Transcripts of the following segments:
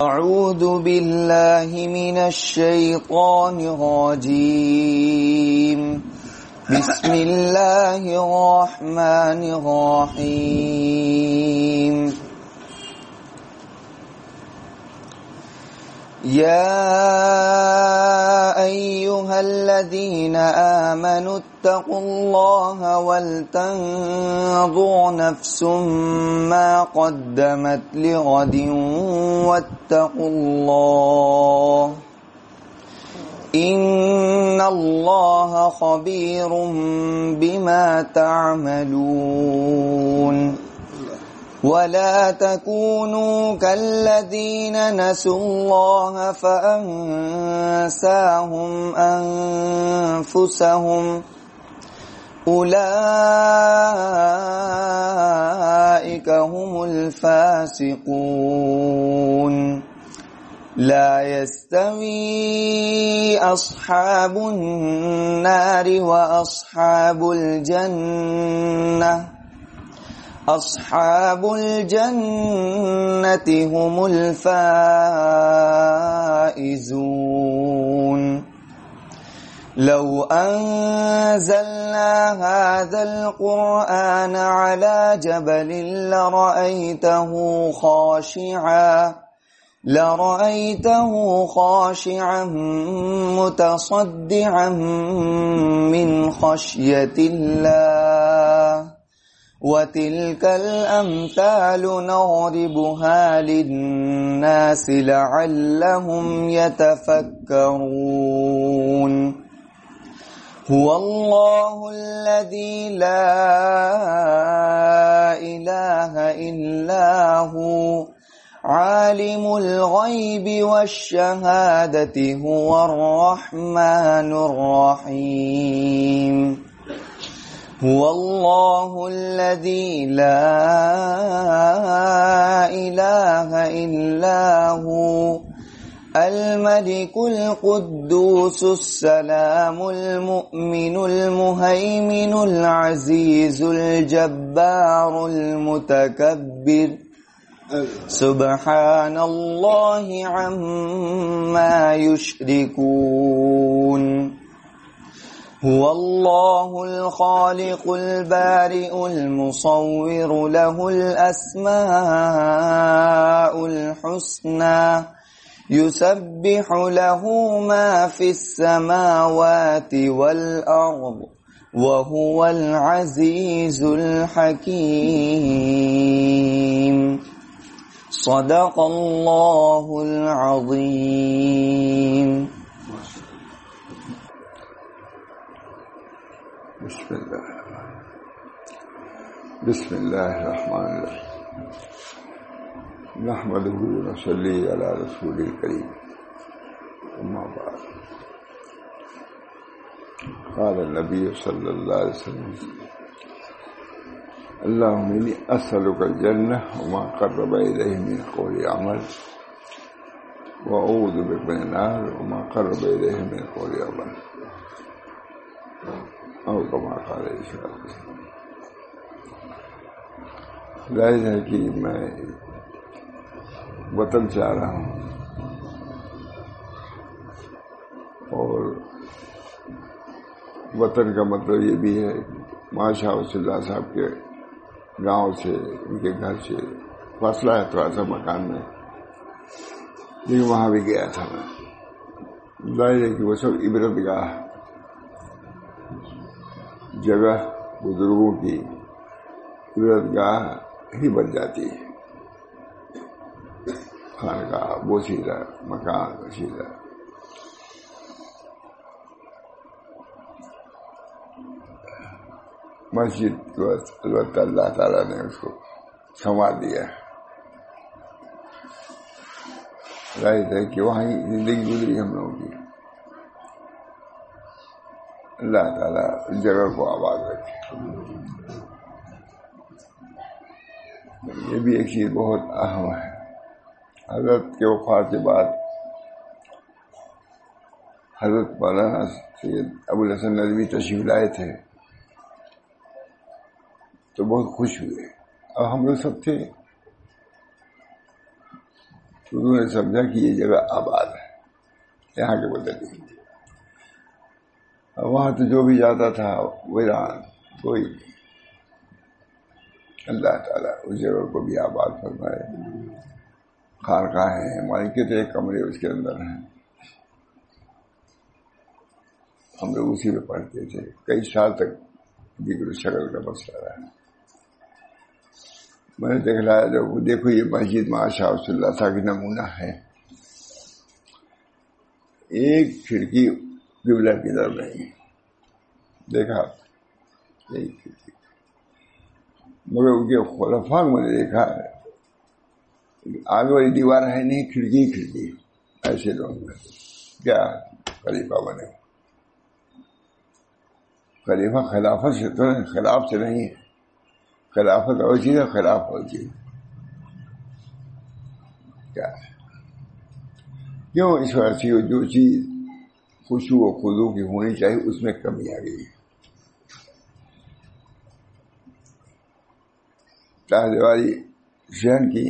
أعوذ بالله من الشيطان الرجيم. بسم الله الرحمن الرحيم. يا أيها الذين آمنوا اتقوا الله ولتنظر نفس ما قدمت لغد واتقوا الله إن الله خبير بما تعملون. ولا تكونوا كالذين نسوا الله فأنساهم أنفسهم أولئك هم الفاسقون. لا يستوي أصحاب النار وأصحاب الجنة. أصحاب الجنة هم الفائزون. لو أنزلنا هذا القرآن على جبل لرأيته خاشعا متصدعا من خشية الله. وتلك الأمثال نضربها للناس لعلهم يتفكرون. هو الله الذي لا إله إلا هو عالم الغيب والشهادة هو الرحمن الرحيم. هو الله الذي لا إله إلا هو الملك القدوس السلام المؤمن المهيمن العزيز الجبار المتكبر. سبحان الله عما يشركون. هو الله الخالق البارئ المصور له الأسماء الحسنى يسبح له ما في السماوات والأرض وهو العزيز الحكيم. صدق الله العظيم. بسم الله الرحمن الرحيم. نحمده ونصلي على رسوله الكريم. أما بعد، قال النبي صلى الله عليه وسلم: اللهم إني أسألك الجنة وما قرب إليه من قول عمل، وأعوذ بك من النار وما قرب إليه من قول عمل، اور کما قال علیہ السلام. ظاہر ہے کہ میں وطن سے آ رہا ہوں اور وطن کا مطلب یہ بھی ہے ماشاء اللہ صاحب کے گاؤں سے، ان کے گھر سے فاصلہ ہے تھوڑا سا مکان میں، لیکن وہاں بھی گیا تھا میں. ظاہر ہے کہ وہ سب عبرت گاہ جگہ بزرگوں کی عبرت گاہ ہی بن جاتی ہے. خانقاہ بوسیدہ، مکان وسیدہ. مسجد البتہ اللہ تعالیٰ نے اس کو سنوار دیا ہے. ظاہر ہے کہ وہاں زندگی گزری ہم لوگوں کی. اللہ تعالیٰ اس جگہ کو آباد رکھے. یہ بھی ایک چیز بہت اہم ہے. حضرت کے وفات کے بعد حضرت مولانا سید ابو الحسن ندوی تشریف لائے تھے تو بہت خوش ہوئے. اب ہم لوگ سب تھے تو انہوں نے سمجھا کہ یہ جگہ آباد ہے, یہاں کے بدلے. وہاں تو جو بھی جاتا تھا ویران, کوئی نہیں. اللہ تعالیٰ اس جگہ کو بھی آباد فرمائے. خانقاہیں ہیں, ہمارے کتنے کمرے اس کے اندر ہیں, ہم لوگ اسی میں پڑھتے تھے. کئی سال تک ذکر شکل کا مسئلہ رہا. میں نے دکھلایا جب دیکھو یہ مسجد ماشاء اللہ تھا کہ نمونہ ہے. ایک کھڑکی قبلہ کی طرف نہیں, دیکھا ایک کھڑکی, مگر ان کے خلفاء میں نے دیکھا آگے والی دیوار ہے نہیں, کھڑکی کھڑکی. ایسے لوگ کیا خلیفہ بنے. خلیفہ خلافت سے تو خلاف سے نہیں ہے, خلافت اور چیز ہے, خلاف اور چیز کیا ہے. کیوں اس وجہ سے جو چیز خشوع و خضوع کی ہونی چاہیے اس میں کمی آ گئی. چاہے والی ذہن کی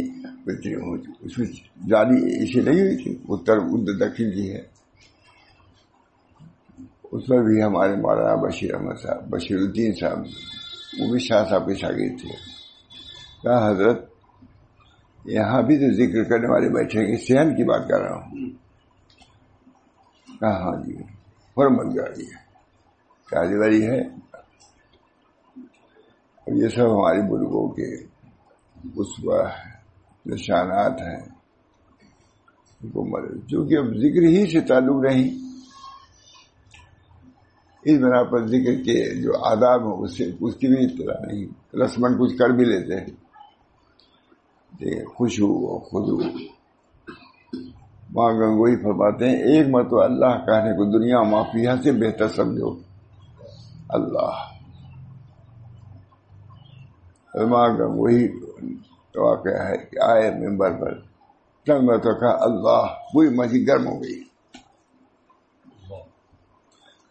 بہتری ہوتی, اس میں جالی ایسی نہیں ہوئی تھی, اتر دکن کی ہے. اس میں بھی ہمارے مولانا بشیر احمد صاحب, بشیر الدین صاحب, وہ بھی شاہ صاحب کے شاگرد تھے. کہا حضرت یہاں بھی تو ذکر کرنے والے بیٹھے ہیں, صحن کی بات کر رہا ہوں. کہا ہاں جی, فرمت گاڑی ہے, شادی والی ہے. اور یہ سب ہمارے بزرگوں کے اسوہ نشانات ہیں. چونکہ اب ذکر ہی سے تعلق نہیں, اس بنا پر ذکر کے جو آداب ہیں اس کی بھی اطلاع نہیں. رسمن کچھ کر بھی لیتے ہیں, خشوع و خضوع. وہاں گنگوئی فرماتے ہیں ایک مرتبہ اللہ کہنے کو دنیا مافیہ سے بہتر سمجھو اللہ. وہاں گنگوئی واقعہ ہے کہ آئے ممبر پر چند مرتبہ کہا اللہ, پوری مسجد گرم ہو گئی.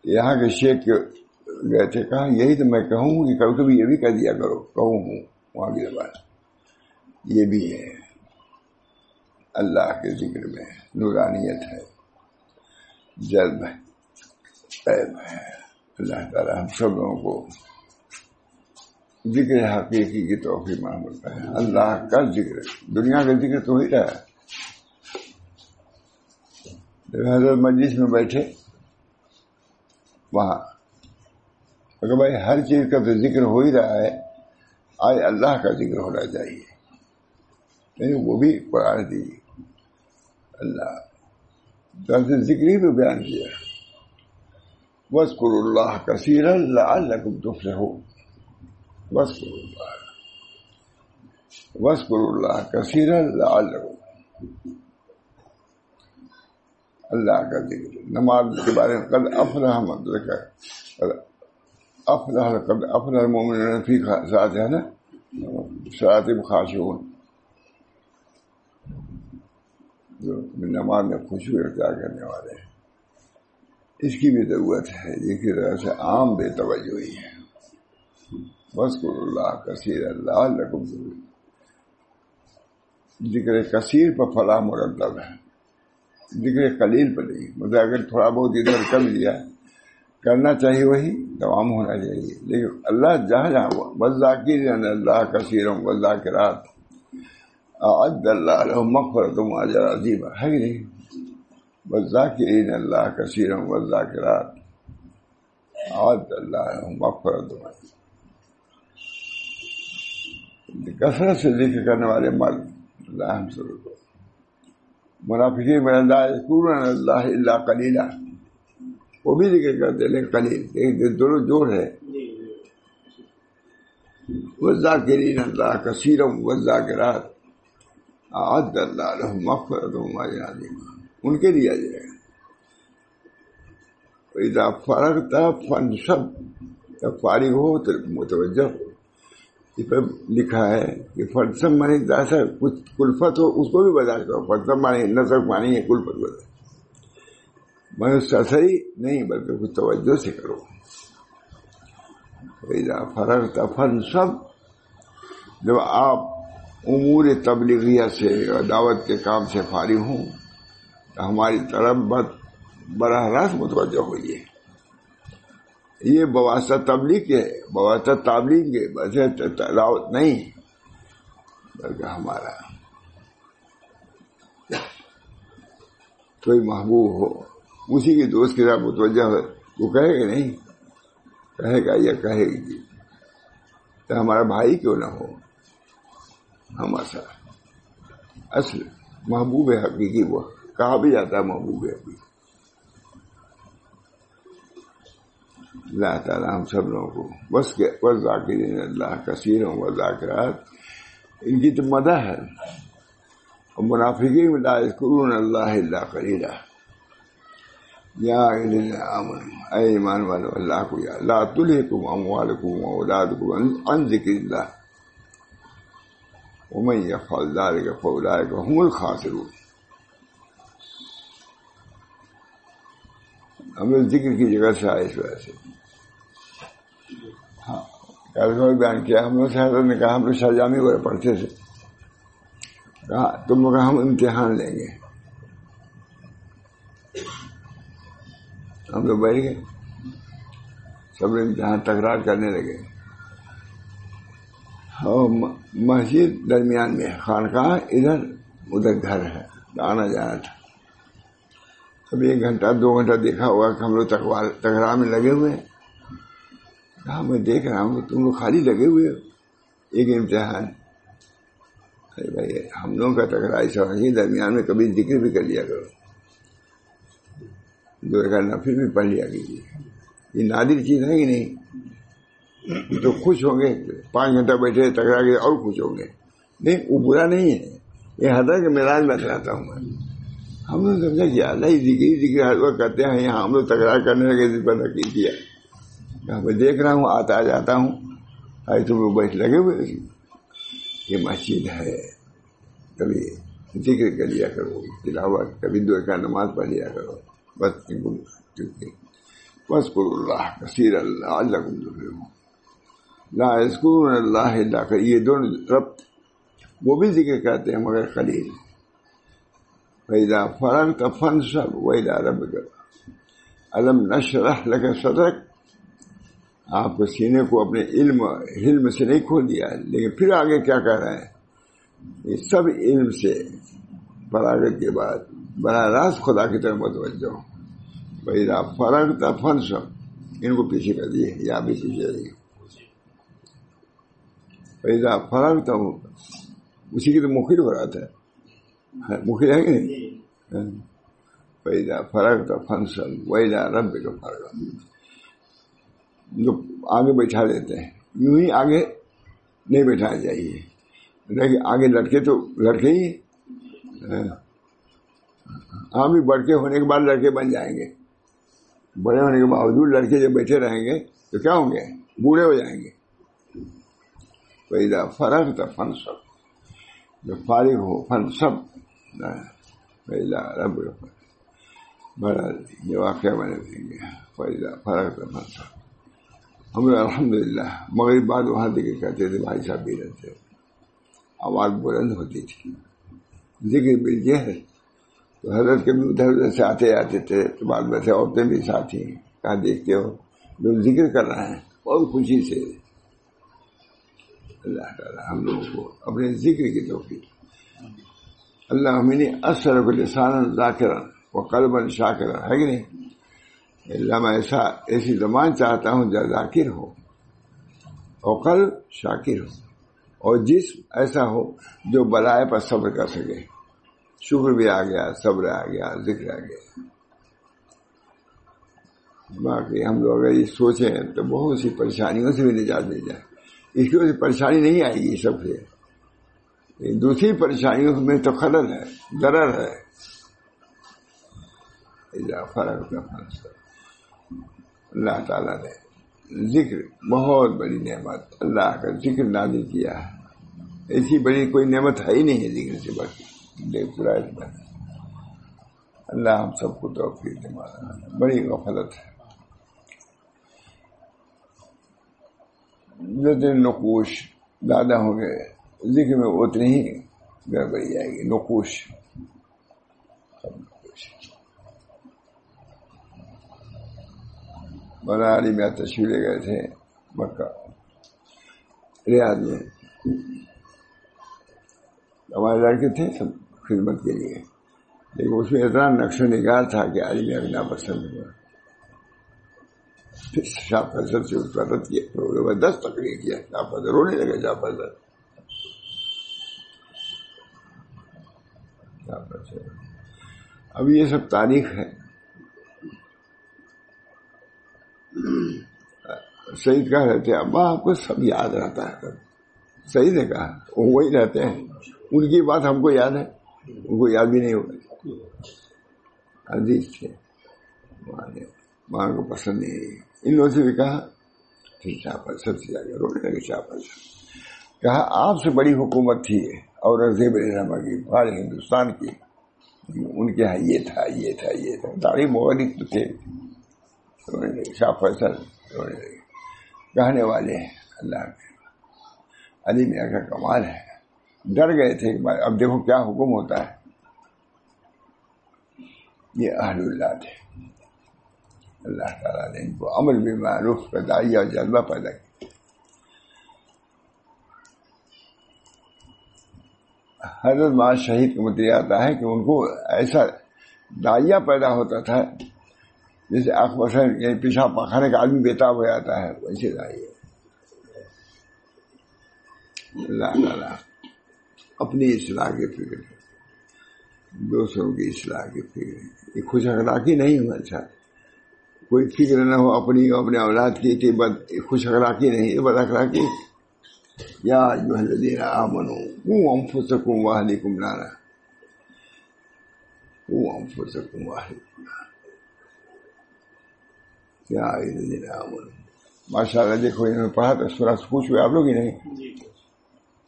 یہاں کے شیخ گئے تھے, کہا یہی تو میں کہوں کہ کبھی کبھی یہ بھی کہہ دیا کرو. کہوں ہوں وہاں کی زبان یہ بھی ہے. اللہ کے ذکر میں نورانیت ہے, جذب ہے, عیب ہے. اللہ تعالیٰ ہم سب لوگوں کو ذکر حقیقی کی توفیق معمول ہے. اللہ کا ذکر, دنیا کا ذکر تو ہی رہا. حضرت مجلس میں بیٹھے وہاں, اگر بھائی ہر چیز کا تو ذکر ہو ہی رہا ہے, آج اللہ کا ذکر ہونا چاہیے. نہیں وہ بھی قرآن دیجیے. اللہ طرف سے ذکر ہی پہ بیان کیا, وَاذْكُرُوا اللَّهَ كَثِيرًا لَعَلَّكُمْ تُفْلِحُونَ. وَاذْكُرُوا اللَّهَ كَثِيرًا لَعَلَّكُمْ. اللہ کا ذکر. نماز کے بارے میں قد افلح من ذکر, قد افلح المؤمنون فی صلاتہم خاشعون. جو نماز میں خشوع اختیار کرنے والے ہیں, اس کی بھی ضرورت ہے. یہ کی طرح سے عام بے توجہی ہے. وَاذْكُرُوا اللَّهَ كَثِيرًا لَعَلَّكُمْ تُفْلِحُونَ. ذکر کثیر پر فلاح مرتب ہے, ذکر قلیل پر نہیں. مطلب اگر تھوڑا بہت ادھر کر لیا, کرنا چاہیے وہی دوام ہونا چاہیے. لیکن اللہ جہاں جہاں ہوا وَالذَّاكِرِينَ اللَّهَ كَثِيرًا وَالذَّاكِرَاتِ أَعَدَّ اللَّهُ لَهُم مَغْفِرَةً وَأَجْرًا عَظِيمًا. ہے کہ نہیں؟ وَالذَّاكِرِينَ اللَّهَ كَثِيرًا وَالذَّاكِرَاتِ أَعَدَّ اللَّهُ لَهُم مَغْفِرَةً وَأَجْرًا. کثرت سے ذکر کرنے والے مرد اللہ ہم سب کو. منافقین میں لا یذکرون اللہ الا قلیلا, وہ بھی ذکر کرتے لیکن قلیل. دونوں جوڑ ہے. والذاکرین اللہ کثیرا والذاکرات اعد اللہ لهم مغفرۃ واجرا عظیما. ان کے لیے اجر ہے. اذا فرغت فانصب, جب فارغ ہو تو متوجہ ہو. اس پر لکھا ہے کہ فلسم مانی جیسا کچھ کلفت ہو اس کو بھی برداشت کرو. فلسم مانی نظر مانی ہے کلفت برداشت, میں سرسری نہیں بلکہ کچھ توجہ سے کرو. اذا فرغت فانصب جب آپ امور تبلیغیہ سے اور دعوت کے کام سے فارغ ہوں تو ہماری طرف براہ راست متوجہ ہوئیے. یہ بواسطہ تبلیغ کے بواسطہ تبلیغ کے بس دعوت نہیں، بلکہ ہمارا کوئی محبوب ہو اسی کے دوست کے ساتھ متوجہ ہو، وہ کہے گا نہیں، کہے گا یا کہے گی تو ہمارا بھائی کیوں نہ ہو، ہمارا اصل محبوب حقیقی وہ کہا بھی جاتا ہے محبوب حقیقی. اللہ تعالیٰ ہم سب لوگوں کو بس کے ذاکرین اللہ کثیروں و ذاکرات ان کی تو مدح ہے. اور منافقین لا یذکرون اللہ الا قلیلا. یا الذین آمنوا، اے ایمان والو اللہ کو یاد، لا تلہکم اموالکم واولادکم عن ذکر اللہ ومن یفعل ذلک فاولئک هم الخاسرون. ہم نے ذکر کی جگہ سے آئے اس وجہ سے. ہاں کل بیان کیا ہم لوگ سے حضرت نے کہا ہم لوگ شرجامی کو پڑھتے تھے، کہا تم لوگ ہم امتحان لیں گے. ہم لوگ بیٹھ گئے، سب لوگ امتحان تکرار کرنے لگے. اور مسجد درمیان میں، خانقاہ ادھر ادھر گھر ہے، آنا جانا تھا. اب 1 گھنٹہ 2 گھنٹہ دیکھا ہوا کہ ہم لوگ تکرار میں لگے ہوئے ہیں. کہا میں دیکھ رہا ہوں تم لوگ خالی لگے ہوئے ہو، ایک امتحان. ارے بھائی ہم لوگوں کا تکرار ایسا نہیں، درمیان میں کبھی ذکر بھی کر لیا کرو، 2 رکعت نفل بھی پڑھ لیا کیجیے. یہ نادر چیز ہے کہ نہیں؟ تو خوش ہوں گے 5 گھنٹہ بیٹھے تکرار کے اور خوش ہوں گے. نہیں وہ برا نہیں ہے، یہ حضرت کے معراج میں بتلاتا ہوں میں. ہم لوگ سمجھا کہ اللہ ذکر ہر وقت کرتے ہیں، یہاں ہم لوگ تکرار کرنے لگے جس پر نقید کیا. میں دیکھ رہا ہوں آتا جاتا ہوں، آئے تم لوگ بیٹھ لگے ہوئے. یہ مسجد ہے، کبھی ذکر کر لیا کرو، تلاوت، کبھی 2 رکعت نماز پڑھ لیا کرو. بس واذکروا اللہ کثیرا لعلکم تفلحون. لا یذکرون اللہ الا قلیلا. یہ دونوں ربط وہ بھی ذکر کرتے ہیں مگر قلیل. فَإِذَا فَرَغْتَ فَانْصَبْ وَإِلَىٰ رَبِّكَ أَلَمْ نَشْرَحْ لَكَ صَدْرَكَ. آپ کو سینے کو اپنے علم سے نہیں کھول دیا، لیکن پھر آگے کیا کہہ رہے ہیں؟ یہ سب علم سے فراغت کے بعد براہ راست خدا کی طرف متوجہ ہو. فَإِذَا فَرَغْتَ فَانْصَبْ. ان کو پیچھے کر دیے یا بھی پیچھے رہیے. فَإِذَا فَرَغْتَ اسی کی تو مخیر ہو رہا تھا، مخیر ہے کہ نہیں؟ فَإِذَا فَرَغْتَ فَانْصَبْ وَإِلَىٰ رَبِّكَ فَارْغَب. جو آگے بٹھا دیتے ہیں، یوں ہی آگے نہیں بٹھانا چاہیے. لیکن آگے لڑکے ہی ہم بھی بڑھ کے ہونے کے بعد لڑکے بن جائیں گے. بڑے ہونے کے باوجود لڑکے جب بیٹھے رہیں گے تو کیا ہوں گے؟ بوڑھے ہو جائیں گے. فَإِذَا فَرَغْتَ فَانْصَبْ. جب فارغ ہو فَانْصَبْ فَإِلَىٰ رَبِّكَ. بڑا یہ واقعہ بنے دیں گے. فَإِذَا فَرَغْتَ فَانْصَبْ. ہم لوگ الحمدللہ مغرب بعد وہاں ذکر کرتے تھے، بھائی صاحب بھی رہتے، آواز بلند ہوتی تھی، ذکر بالجہر. تو حضرت کے بھی ادھر سے آتے تھے تو بعد میں سے عورتیں بھی ساتھی ہیں. کہاں دیکھتے ہو لوگ ذکر کر رہے ہیں بہت خوشی سے. اللہ تعالیٰ ہم لوگوں کو اپنے ذکر کی توفیق. اللہ ہمیں اثر لسانا ذاکرا وقلبا شاکرا، ہے کہ نہیں؟ اللہ میں ایسی زبان چاہتا ہوں جو ذاکر ہو اور قلب شاکر ہو اور جسم ایسا ہو جو بلائے پر صبر کر سکے. شکر بھی آ گیا، صبر آ گیا، ذکر آ گیا. باقی ہم لوگ اگر یہ سوچیں تو بہت سی پریشانیوں سے بھی نجات مل جائے. اس کی وجہ سے پریشانی نہیں آئے گی سب سے. دوسری پریشانیوں میں تو خلل ہے، ضرر ہے. فرق اللہ تعالیٰ نے ذکر بہت بڑی نعمت، اللہ کا ذکر نازل کیا ہے. ایسی بڑی کوئی نعمت ہے ہی نہیں ہے ذکر سے بڑھ. اللہ ہم سب کو توفیق دے. بڑی غفلت ہے. نقوش دادا ہوں گے ذکر میں اتنی ہی گڑبڑی آئے گی. نقوش مولانا علی میاں تشریف لے گئے تھے مکہ ریاض میں. ہمارے لڑکے تھے سب خدمت کے لیے، لیکن اس میں اتنا نقش و نگار تھا کہ علی میاں کو ناپسند ہوا. پھر شاہ فیصل سے اس کا رد کیا، زبردست تقریر کیا. شاہ فیصل رونے لگے. شاہ فیصل اب یہ سب تاریخ ہے. سعید کہہ رہے تھے ابا آپ کو سب یاد رہتا ہے. سعید نے کہا وہ وہی رہتے ہیں، ان کی بات ہم کو یاد ہے، ان کو یاد بھی نہیں ہوگا. عزیز تھے، ماں کو پسند نہیں ہے. ان لوگوں سے بھی کہا پھر شاہ فیصل سے جا کے رونے لگے. شاہ فیصل کہا آپ سے بڑی حکومت تھی اورنگزیب رحمہ کی بھارت ہندوستان کی، ان کے یہاں یہ تھا یہ تھا یہ تھا. تاریخ مورخ تو تھے. شاہ فیصل کہنے والے ہیں اللہ کے. علی میاں کا کمال ہے. ڈر گئے تھے اب دیکھو کیا حکم ہوتا ہے. یہ اہل اللہ تھے. اللہ تعالیٰ نے ان کو امر بالمعروف کا داعیہ اور جذبہ پیدا کیا. حضرت معاذ شہید کا متعلق آتا ہے کہ ان کو ایسا داعیہ پیدا ہوتا تھا جیسے یعنی پیشاب پخانے کا آدمی بےتاب ہو جاتا ہے، ویسے داعیہ. اللہ تعالیٰ اپنی اصلاح کی فکر ہے، دوسروں کی اصلاح کی فکر ہے. یہ خوش اخلاقی نہیں ہو. اچھا کوئی فکر نہ ہو اپنی اپنے اولاد کی کہ خوش اخلاقی نہیں، بد اخلاقی. یا ایھا الذین آمنوا قوا انفسکم واہلیکم نارا. قوا انفسکم واہلیکم نارا. یا ایھا الذین آمنوا. ماشاء اللہ دیکھو انہوں نے پڑھا تو سورہ سے پوچھ ہوئے آپ لوگ ہی نہیں.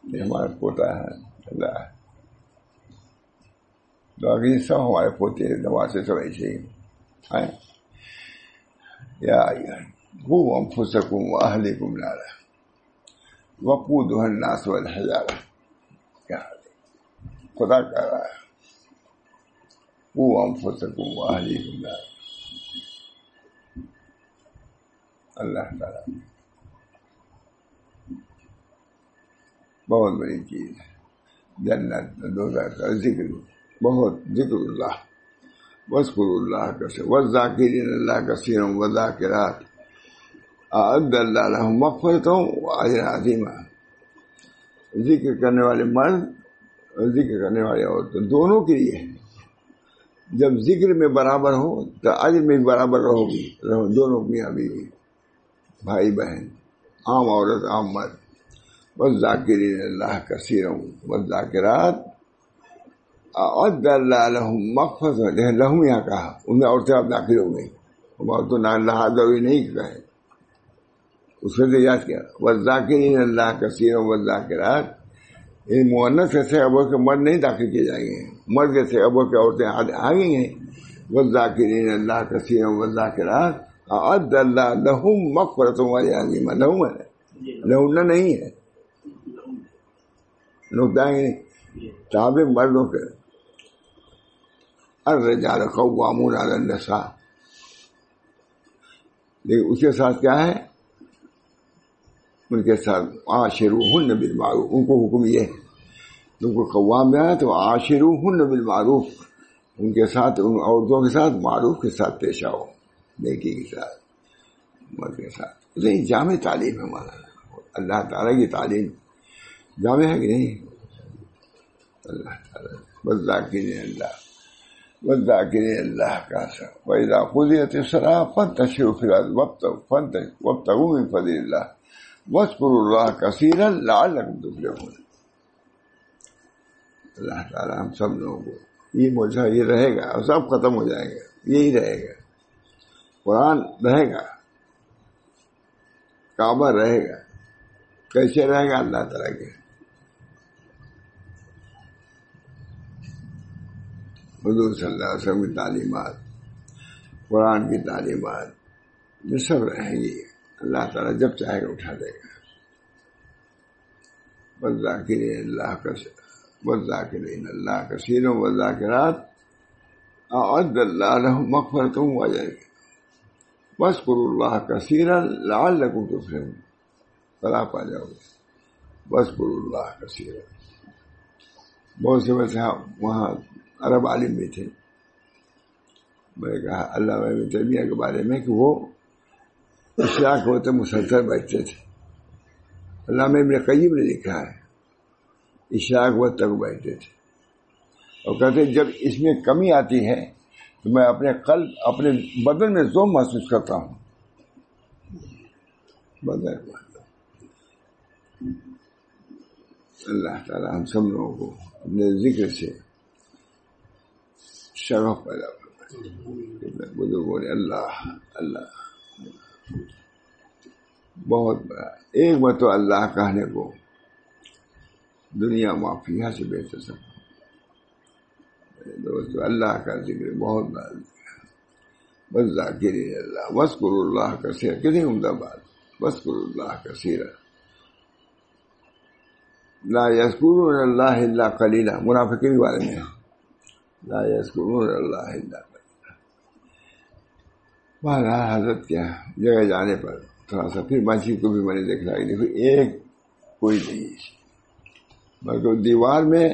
یہ ہمارا پوتا ہے اللہ باقی سب ہمارے پوتے نواز سے سب ایسے ہی ہیں. یا قوا انفسکم واہلیکم نارا وقودها الناس والحجارہ. کیا خدا کہہ رہا ہے قوا انفسکم واہلیکم نارا. اللہ تعالیٰ بہت بڑی چیز ہے. جنت دوزخ کا ذکر، بہت ذکر اللہ. واذکروا اللہ کثیرا والذاکرین اللہ کثیرا والذاکرات اعد اللہ لهم مغفرۃ واجرا عظیما. ذکر کرنے والے مرد اور ذکر کرنے والے عورتیں دونوں کے لیے جب ذکر میں برابر ہو تو اجر میں بھی برابر رہو گی. دونوں میاں بیوی، بھائی بہن، عام عورت عام مرد. والذاکرین اللہ کثیرا والذاکرات اعد اللہ لهم مغفرۃ. لہم یہاں کہا، ان میں عورتیں اب داخل ہو گئی. عورتوں نے لہٰذا نہیں کہا، اس سے یاد کیا. والذاکرین اللہ کثیرا والذاکرات. یہ مؤنث سے ابو کے مرد نہیں داخل کیے جائیں گے، مرد سے ابو کے عورتیں آ گئی ہیں. والذاکرین اللہ کثیرا والذاکرات اعد اللہ لهم مغفرۃ واجرا عظیما. لہم ہے، لہن نہیں ہے. لوگ جائیں گے تابع مردوں کے. الرجال قوامون علی النساء. لیکن اس کے ساتھ کیا ہے؟ ان کے ساتھ عاشروہن بالمعروف. ان کو حکم یہ ہے ان کو قوام میں ہے تو عاشروہن بالمعروف. ان کے ساتھ، ان عورتوں کے ساتھ معروف کے ساتھ پیش آؤ، نیکی کے ساتھ، مرد کے ساتھ. لیکن جامع تعلیم ہے ہمارا. اللہ تعالیٰ کی تعلیم جامع ہے کہ نہیں؟ اللہ تعالیٰ والذاکرین اللہ کا سر. وَإِذَا قُضِيَتِ الصَّلَاةُ فَانتَشِرُوا فِي الْأَرْضِ وَابْتَغُوا مِن فَضْلِ اللَّهِ وَاذْكُرُوا اللَّهَ كَثِيرًا لَعَلَّكُمْ تُفْلِحُونَ. اللہ تعالیٰ ہم سب لوگوں کو یہ موجہ یہ رہے گا اور سب ختم ہو جائے گا. یہی رہے گا، قرآن رہے گا، کعبہ رہے گا. کیسے رہے گا؟ اللہ تعالیٰ کے حضور صلی اللہ علیہ وسلم کی تعلیمات، قرآن کی تعلیمات، یہ سب رہیں گی. اللہ تعالیٰ جب چاہے گا اٹھا دے گا. والذاکرین اللہ کثیرا والذاکرات اعد اللہ لهم مغفرۃ واجر واذکروا اللہ کثیرا لعلکم تفلحون. فلاح پا جاؤ گے. واذکروا اللہ کثیرا. بہت سے ویسے وہاں عرب عالم بھی تھے. میں نے کہا علامہ ابن تیمیہ کے بارے میں کہ وہ عشاء کے وقت مسلسل بیٹھتے تھے. علامہ ابن قیم نے لکھا ہے عشاء کے وقت تک بیٹھتے تھے اور کہتے جب اس میں کمی آتی ہے تو میں اپنے قلب اپنے بدن میں زوم محسوس کرتا ہوں. اللہ تعالیٰ ہم سب لوگوں کو اپنے ذکر سے شغف پیدا کرتا ہے. بزرگوں نے اللہ اللہ بہت بڑا. ایک مرتبہ اللہ کہنے کو دنیا معافیہ سے بہتر سب. دوستو اللہ کا ذکر بہت بڑا ذکر ہے. بس ذاکرین اللہ واذکروا اللہ کثیرا. کتنی عمدہ بات. واذکروا اللہ کثیرا لا یذکرون اللہ الا قلیلا. منافقین کے بارے میں لا یذکرون اللہ الا قلیلا. بہرحال حضرت کیا جگہ جانے پر تھوڑا سا پھر مسجد کو بھی میں نے دیکھا کہ دیکھو ایک کوئی نہیں ہے بلکہ دیوار میں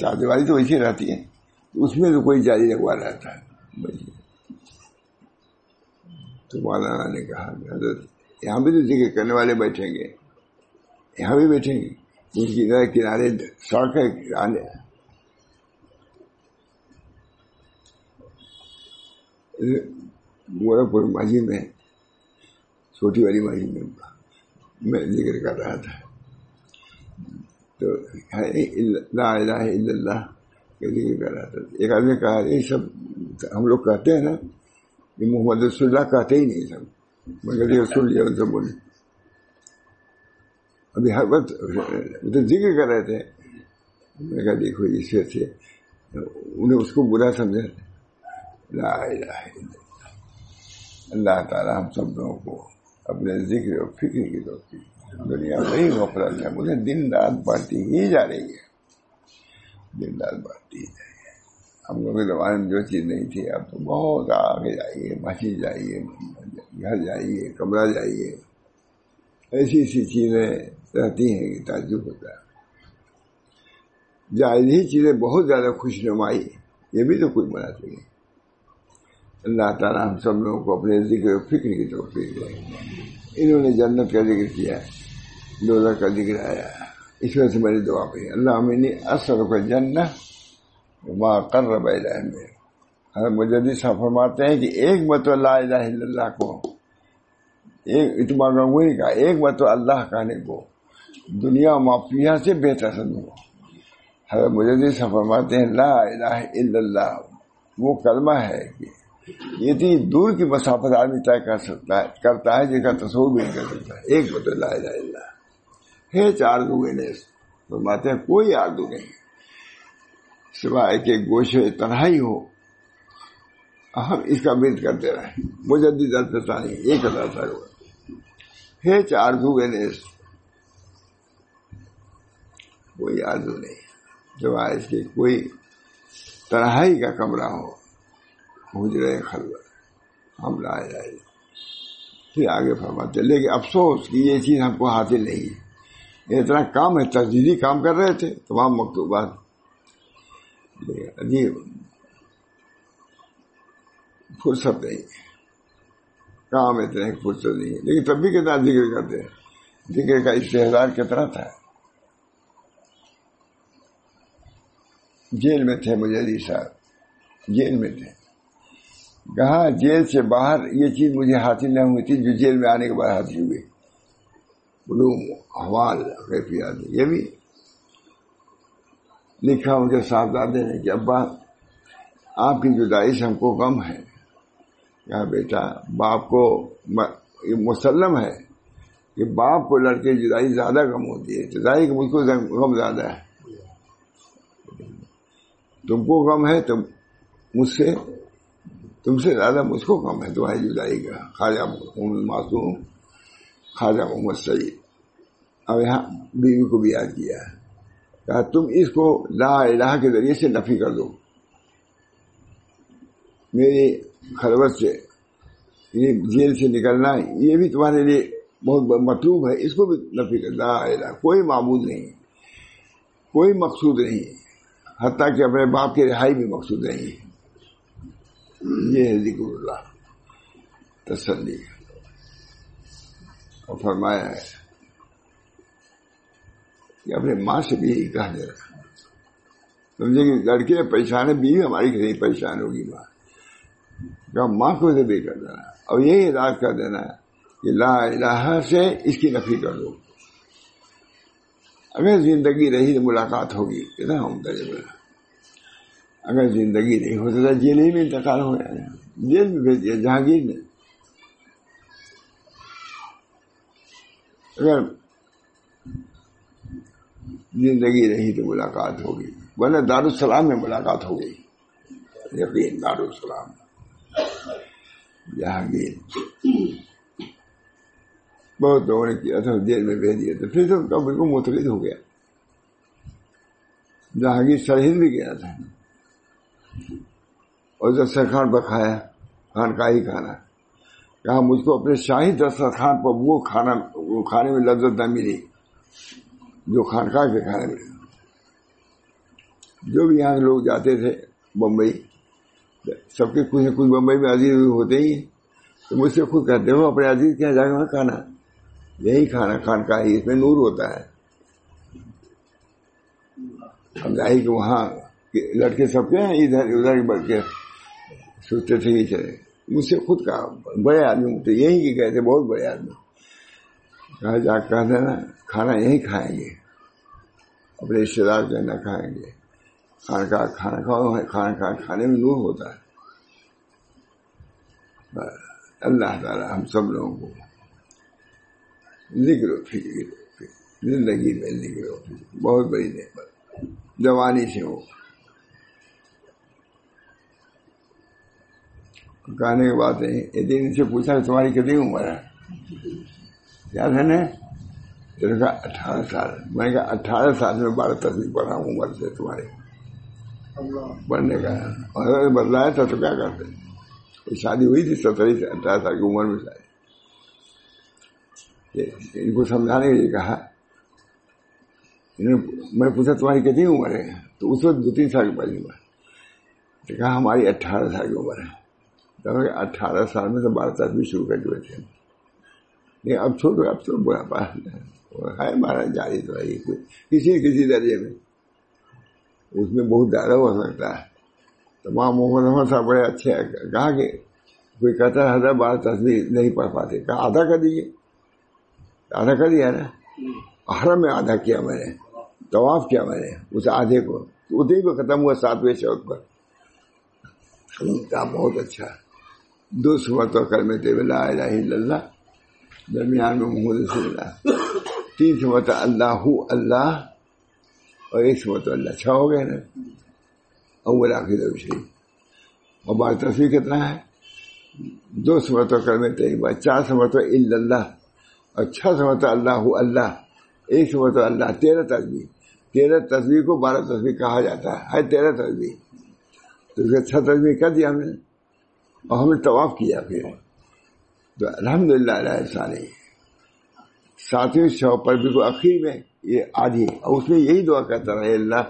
چار دیواری تو ویسی رہتی ہے اس میں تو کوئی جاری لگوا رہتا ہے. تو مولانا نے کہا حضرت یہاں بھی تو ذکر کرنے والے بیٹھیں گے یہاں بھی بیٹھیں گے. ان کی کنارے سڑک ہے کنارے گورکھپور مسجد میں چھوٹی والی مسجد میں ذکر کر رہا تھا تو لا الہ الا اللہ کا ذکر کر رہا تھا. ایک آدمی نے کہا یہ سب ہم لوگ کہتے ہیں نا کہ محمد رسول اللہ کہتے ہی نہیں سب مگر رسول اللہ ان سے بولے. ابھی ہر وقت ذکر کر رہے تھے. میں کہا دیکھو اس سے انہیں اس کو برا سمجھا. لا الہ الا اللہ. اللہ تعالیٰ ہم سب لوگوں کو اپنے ذکر اور فکر کی توفیق. دنیا بڑی غفلت ہے مجھے دن رات بڑھتی ہی جا رہی ہے. دن رات بڑھتی ہی جا رہی ہے. ہم لوگ کے زمانے میں جو چیز نہیں تھی اب تو بہت آگے جائیے. مسجد جائیے گھر جائیے کمرہ جائیے ایسی ایسی چیزیں رہتی ہیں کہ تعجب ہوتا ہے. جائز ہی چیزیں بہت زیادہ خوش نمائی یہ بھی تو کچھ بنا چاہیے. اللہ تعالیٰ ہم سب لوگوں کو اپنے ذکر و فکر کی توفیق دے. انہوں نے جنت کا ذکر کیا دوزخ کا ذکر آیا اس وجہ سے میری دعا پڑھی اللہم انی اسألک الجنہ وما قرب الیہ. حضرت مجدد صاحب فرماتے ہیں کہ ایک مرتبہ لا الہ الا اللہ کو ایک اتباع وہی کا ایک مرتبہ اللہ کہنے کو دنیا معافیہ سے بہتر سمجھو. حضرت مجدد صاحب فرماتے ہیں لا الہ الا اللہ وہ کلمہ ہے کہ اتنی دور کی مسافت آدمی طے کرتا ہے جس کا تصور بھی نہیں کر سکتا. ایک مرتبہ لا الہ الا اللہ ہے. آرزو فرماتے ہیں کوئی آرزو نہیں سوائے کہ گوشے تنہائی ہو ہم اس کا ورد کرتے رہے. مجدد الفسانی ایک ہزار سال ہوا ہے. آرزو کوئی آرزو نہیں سوائے اس کے کوئی تنہائی کا کمرہ ہو حجرہ خلوت ہم لا الہ الا. پھر آگے فرماتے لیکن افسوس کہ یہ چیز ہم کو حاصل نہیں ہے. اتنا کام ہے تجدیدی کام کر رہے تھے تمام مکتوبات عجیب فرصت نہیں کام اتنے فرصت نہیں ہے. لیکن تب بھی کتنا ذکر کرتے ہیں. ذکر کا استحضار کتنا تھا. جیل میں تھے مجدد صاحب جیل میں تھے. کہاں جیل سے باہر یہ چیز مجھے حاصل نہ ہوئی تھی جو جیل میں آنے کے بعد حاصل ہوئی. علوم احوال کیفیات یہ بھی لکھا ان کے صاحبزادے نے کہ ابا آپ کی جدائی سے ہم کو غم ہے. کہا بیٹا باپ کو مسلم ہے کہ باپ کو لڑکے جدائی زیادہ غم ہوتی ہے. جدائی کہ مجھ کو غم زیادہ ہے. تم کو غم ہے تو تم سے زیادہ مجھ کو غم ہے تمہاری جدائی کا. خواجہ معصوم خواجہ محمد سعید اب یہاں بیوی کو بھی یاد کیا، کہا تم اس کو لا الہ کے ذریعے سے نفی کر دو، میری خلوت سے یہ جیل سے نکلنا یہ بھی تمہارے لیے بہت مطلوب ہے، اس کو بھی نفی کر، لا الہ کوئی معبود نہیں، کوئی مقصود نہیں، حتیٰ کہ اپنے باپ کی رہائی بھی مقصود نہیں ہے۔ یہ ہے ذکر اللہ، تسلی۔ اور فرمایا ہے کہ اپنے ماں سے بھی یہی کہا جائے، سمجھے کہ لڑکے پریشان ہے، بیوی ہماری کہیں پریشان ہوگی، ماں کو سے بھی کر دینا، اور یہی اعلان کر دینا کہ لا الہ سے اس کی نفی کر دو۔ اگر زندگی رہی تو ملاقات ہوگی، کتنا عمدہ جملہ۔ اگر زندگی نہیں ہوتا تو جیل ہی میں انتقال ہو جائے، جیل میں بھیج دیا جہانگیر نے۔ اگر زندگی رہی تو ملاقات ہوگی، ورنہ دارالسلام میں ملاقات ہو گئی، یقین دارالسلام جہانگیر۔ بہت لوگوں نے کیا تھا، جیل میں بھیج دیا تھا، پھر تو بالکل متحد ہو گیا۔ جہانگیر سرہند بھی گیا تھا، اور دسترخوان پر کھایا، خانقاہی کھانا، کہا مجھ کو اپنے شاہی دسترخوان پر وہ کھانے میں لذت نہ ملی جو خانقاہ کے کھانے میں۔ جو بھی یہاں لوگ جاتے تھے بمبئی، سب کے کچھ نہ کچھ بمبئی میں عزیز ہوتے ہی، تو مجھ سے خود کہتے ہو اپنے عزیز کے یہاں جا کے کھانا، یہی کھانا خانقاہی، اس میں نور ہوتا ہے۔ اب ظاہر کہ وہاں لڑکے سب کے ہیں ادھر ادھر بڑھ کے سوچتے تھے ہی چلے، مجھ سے خود کہا، بڑے آدمی تھے یہی کی گئے تھے، بہت بڑے آدمی، کہا جا کہہ دینا کھانا یہی کھائیں گے، اپنے رشتے دار کے نہ کھائیں گے، خانقاہ کھانا کھاؤ، کھانے میں نور ہوتا ہے۔ اللہ تعالی ہم سب لوگوں کو ذکر و فکر، زندگی میں ذکر و فکر بہت بڑی نعمت، جوانی سے ہو۔ کہنے کی بات نہیں، ایک دن ان سے پوچھا کہ تمہاری کتنی عمر ہے؟ یاد ہے نا؟ تو نے کہا 18 سال۔ میں نے کہا 18 سال میں 12 تصویر پڑھا ہوں عمر سے تمہارے پڑھنے کا، اور بدلایا تھا تو کیا کرتے؟ شادی ہوئی تھی 17 سے 18 سال کی عمر میں شادی۔ ان کو سمجھانے کے لیے کہا، میں نے پوچھا تمہاری کتنی عمر ہے؟ تو اس وقت 2-3 سال کی پہلی عمر، تو کہا ہماری 18 سال کی عمر ہے۔ 18 سال میں تو 12 تصویر شروع کر دیے تھے، لیکن اب چھوٹو، اب تو بڑا پاس ہے ہمارا جاری تو ہے کسی درجے میں، اس میں بہت زیادہ ہو سکتا ہے۔ تمام محمد احمد صاحب بڑے اچھے ہیں، کہا کہ کوئی کہتا ہے حضرت 12 تصویر نہیں پڑھ پاتے، کہا آدھا کر دیجیے، آدھا کر دیا نا، حرم میں آدھا کیا میں نے، طواف کیا میں نے اس آدھے کو، ادھر بھی ختم ہوا 7ویں شوق پر۔ کہا بہت اچھا، 2 مرتبہ کلمہ طیبہ لا الہ الا اللہ، درمیان میں محمد رسول اللہ، 3 مرتبہ اللہ اللہ، اور 1 مرتبہ اللہ، 6 ہو گئے نا، اول آخر درود شریف۔ اور 12 تصویر کتنا ہے؟ 2 مرتبہ کلمہ طیبہ، 4 مرتبہ الا اللہ، اور 6 مرتبہ اللہ اللہ، 1 مرتبہ اللہ، 13 تصویر۔ 13 تصویر کو 12 تصویر کہا جاتا ہے 13 تصویر، تو اس کا 6 تصویر کر دیا ہم نے، اور ہم نے طواف کیا پھر، تو الحمدللہ علیہ صالح 7ویں شو پر بھی آخر میں یہ آدھی، اور اس میں یہی دعا کرتا رہے، اللہ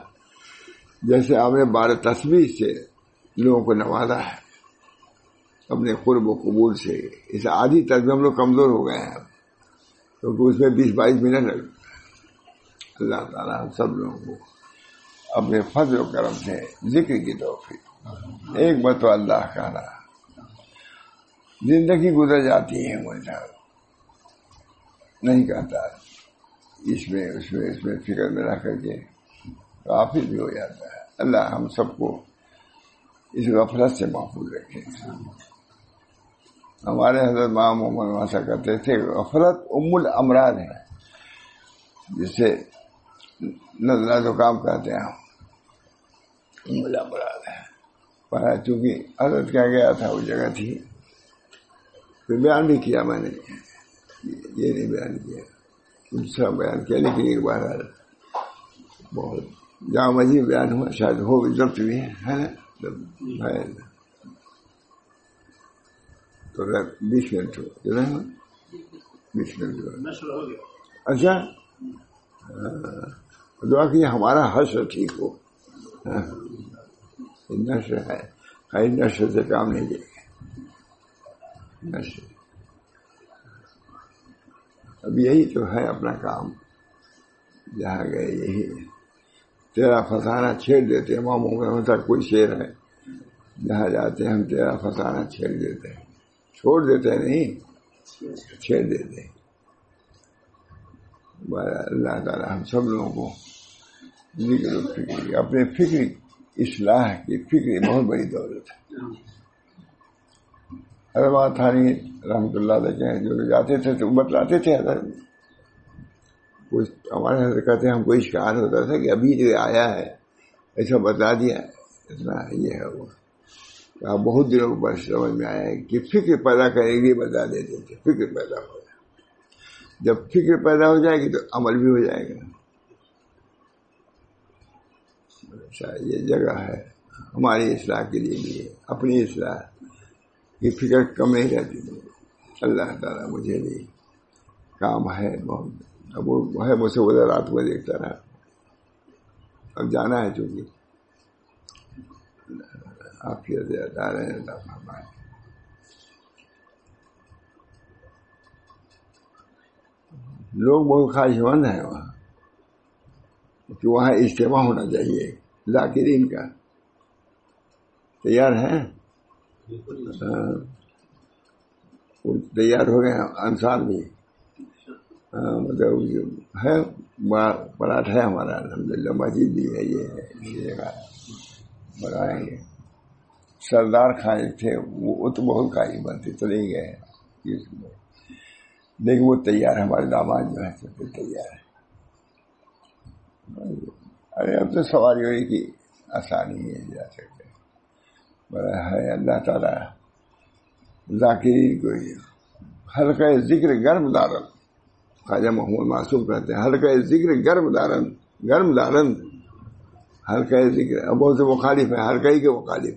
جیسے آپ نے 12 تصویر سے لوگوں کو نوازا ہے اپنے قرب و قبول سے، اس آدھی تک ہم لوگ کمزور ہو گئے ہیں، کیونکہ اس میں 20-22 منٹ لگتا ہے۔ اللہ تعالیٰ ہم سب لوگوں کو اپنے فضل و کرم سے ذکر کی توفیق، ایک بار تو اللہ کہنا، زندگی گزر جاتی ہے مجھے نہیں کہتا، اس میں فکر میں رہ کر کے کافی بھی ہو جاتا ہے۔ اللہ ہم سب کو اس غفلت سے محفوظ رکھے۔ ہمارے حضرت امام محمد واسع کرتے تھے غفلت ام الامراض ہے، جسے نزلہ زکام کہتے ہیں، ام الامراض ہے۔ پر چونکہ حضرت کیا گیا تھا وہ جگہ تھی، پھر بیان بھی کیا میں نے، یہ نہیں بیان کیا دوسرا بیان کیا، لیکن ایک بار بہت جامع مجید بیان ہوا، شاید ہو ضبط بھی ہے نا، تو 20 منٹ ہو جو ہے 20 منٹ ہو. اچھا دعا کیجیے ہمارا حشر ٹھیک ہو. نشر ہے، خیر نشر سے کام نہیں دے گا. نشر اب یہی تو ہے اپنا کام، جہاں گئے یہی ہے. تیرا فسانہ چھیڑ دیتے ہیں. امام محمد تک کوئی شعر ہے، جہاں جاتے ہیں ہم تیرا فسانہ چھیڑ دیتے ہیں. چھوڑ دیتے نہیں، چھیڑ دیتے ہیں. اللہ تعالیٰ ہم سب لوگوں کو ذکر و فکر، اپنے فکر اصلاح کی فکر بہت بڑی دولت ہے. حضرت تھانی رحمۃ اللہ علیہ جو جاتے تھے تو بتلاتے تھے. حضرت ہمارے حضرت کہتے ہیں ہم کو اشکال ہوتا تھا کہ ابھی جو آیا ہے ایسا بتا دیا اتنا یہ ہے وہ. بہت دنوں پر سمجھ میں آیا ہے کہ فکر پیدا کرنے کے لیے بتا دیتے تھے. فکر پیدا ہو جائے، جب فکر پیدا ہو جائے گی تو عمل بھی ہو جائے گا. اچھا یہ جگہ ہے ہماری اصلاح کے لیے بھی، اپنی اصلاح کی فکر کم نہیں رہتی. اللہ تعالیٰ مجھے بھی کام ہے بہت. اب وہ ہے مجھ سے ادھر رات کو دیکھتا رہا، اب جانا ہے چونکہ آپ کی عطا رہے اللہ فرمائے. لوگ بہت خواہش مند ہیں وہاں کہ وہاں اجتماع ہونا چاہیے ذاکرین کا. تیار ہیں؟ تیار ہو گئے انصار بھی. مطلب ہے پراٹھ ہے ہمارا الحمدللہ. مسجد بھی ہے، یہ ہے جگہ بنائیں گے. سردار خان تھے وہ تو بہت قائم بنتے چلے گئے، لیکن وہ تیار ہے. ہمارے داماد جو ہے سب تیار ہے. ارے اب تو سواری ہونے کی آسانی ہے، جا سکتے بڑا ہے. اللہ تعالیٰ ذاکرین کو حلقہ ذکر گرم دارن، خواجہ محمود معصوم کہتے ہیں حلقہ ذکر گرم دارن، گرم دارن حلقہ ذکر. اب بہت سے مخالف ہیں، حلقہ ہی کے مخالف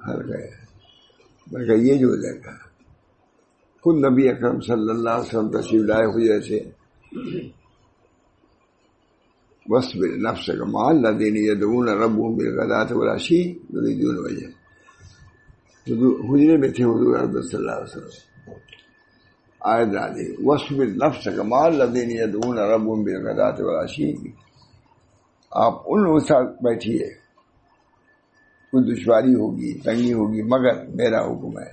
حلقہ ہے. میں کہا یہ جو دیکھا خود نبی اکرم صلی اللہ علیہ وسلم تشریف لائے ہوئے سے وَاصْبِرْ نَفْسَكَ مَعَ الَّذِينَ يَدْعُونَ رَبَّهُم بِالْغَدَاةِ وَالْعَشِيِّ يُرِيدُونَ وَجْهَهُ. حجرے میں تھے حضور صلی اللہ علیہ وسلم. آیت نازل وَاصْبِرْ نَفْسَكَ مَعَ الَّذِينَ يَدْعُونَ رَبَّهُم بِالْغَدَاةِ وَالْعَشِيِّ. آپ ان لوگوں کے ساتھ بیٹھیے، کوئی دشواری ہوگی، تنگی ہوگی، مگر میرا حکم ہے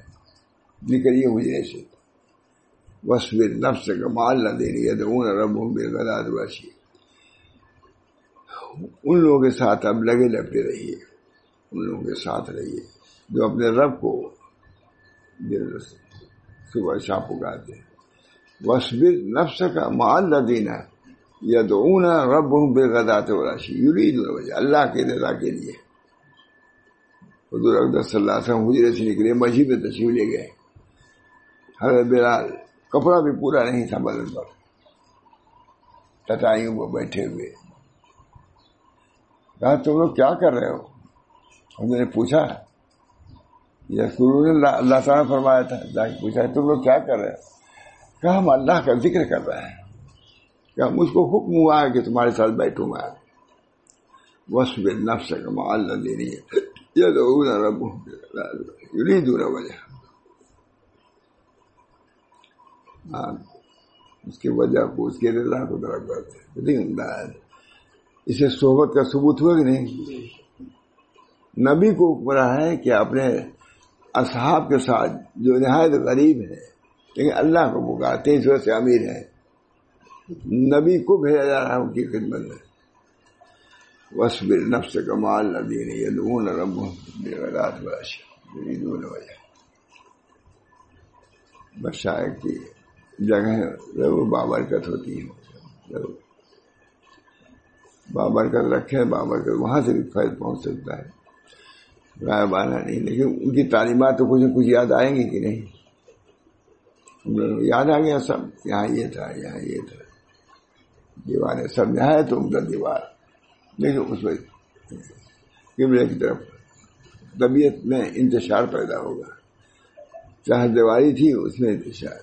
نکلیے حجرے سے. وَاصْبِرْ نَفْسَكَ مَعَ الَّذِينَ يَدْعُونَ رَبَّهُم بِالْغَدَاةِ وَالْعَشِيِّ. ان لوگوں کے ساتھ اب لگے لپٹے رہیے، ان لوگوں کے ساتھ رہیے جو اپنے رب کو صبح شام پکارتے ہیں. وَاصْبِرْ نَفْسَكَ مَعَ الَّذِينَ يَدْعُونَ رَبَّهُم بِالْغَدَاةِ وَالْعَشِيِّ يُرِيدُونَ وَجْهَهُ. اللہ کی رضا کے لیے حضور اقدس صلی اللہ علیہ وسلم حجرے سے نکلے، مسجد میں تشریف لے گئے. حضرت بلال کپڑا بھی پورا نہیں تھا بدن پر، چٹائیوں پر بیٹھے ہوئے. کہا تم لوگ کیا کر رہے ہو؟ ہم نے پوچھا یذکرون اللہ تعالیٰ فرمایا تھا، پوچھا تم لوگ کیا کر رہے ہو؟ کہا ہم اللہ کا ذکر کر رہے ہیں. کہا مجھ کو حکم ہوا ہے کہ تمہارے ساتھ بیٹھوں گا. وَاصْبِرْ نَفْسَكَ مَعَ الَّذِينَ يَدْعُونَ رَبَّهُم يُرِيدُونَ وَجْهَهُ. اس کی وجہ کو، اس کی رضا کو طلب کرتے ہیں. اسے صحبت کا ثبوت ہوا کہ نہیں؟ نبی کو حکم ہے کہ اپنے اصحاب کے ساتھ جو نہایت غریب ہے لیکن اللہ کو پکارتے ہیں، اس وجہ سے امیر ہے، نبی کو بھیجا جا رہا ہے ان کی خدمت میں. وَاصْبِرْ نَفْسَكَ مَعَ الَّذِينَ يَدْعُونَ رَبَّهُم بِالْغَدَاةِ وَالْعَشِيِّ يُرِيدُونَ وَجْهَهُ. بشائر کی جگہ ضرور بابرکت ہوتی ہے، ضرور بابرکت رکھے. بابرکت وہاں سے بھی فیض پہنچ سکتا ہے، غائبانہ نہیں. لیکن ان کی تعلیمات تو کچھ نہ کچھ یاد آئیں گی کہ نہیں؟ یاد آ گیا سب، یہاں یہ تھا، یہاں یہ تھا، دیواریں سب نہایت عمدہ دیوار، لیکن اس میں قبلے کی طرف طبیعت میں انتشار پیدا ہوگا، چاہے دیواری تھی اس میں انتشار۔